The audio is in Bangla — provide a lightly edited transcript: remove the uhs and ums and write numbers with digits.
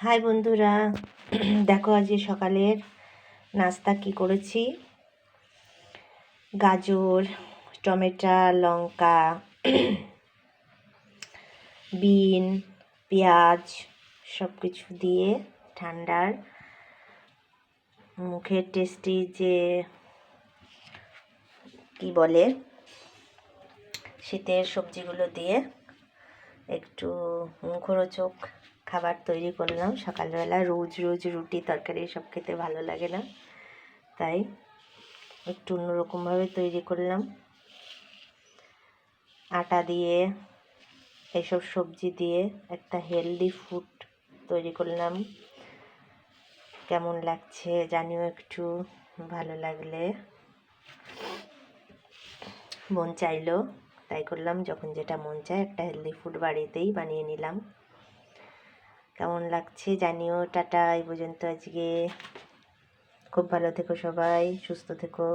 হাই বন্ধুরা, দেখো আজকে সকালের নাস্তা কি করেছি। গাজর, টমেটো, লঙ্কা, বিন, পেঁয়াজ সব কিছু দিয়ে ঠান্ডার মুখের টেস্টি যে কি বলে শীতের সবজিগুলো দিয়ে একটু মুখরোচক খাবার তৈরি করলাম সকালবেলা। রোজ রোজ রুটি তরকারি সব খেতে ভালো লাগে না, তাই একটু অন্যরকমভাবে তৈরি করলাম। আটা দিয়ে এসব সবজি দিয়ে একটা হেলদি ফুড তৈরি করলাম। কেমন লাগছে জানিও, একটু ভালো লাগলে মন চাইলো তাই করলাম। যখন যেটা মন চায় একটা হেলদি ফুড বাড়িতেই বানিয়ে নিলাম। কেমন লাগছে জানিও। টাটা, এই পর্যন্ত আজকে। খুব ভালো থেকো সবাই, সুস্থ থেকো।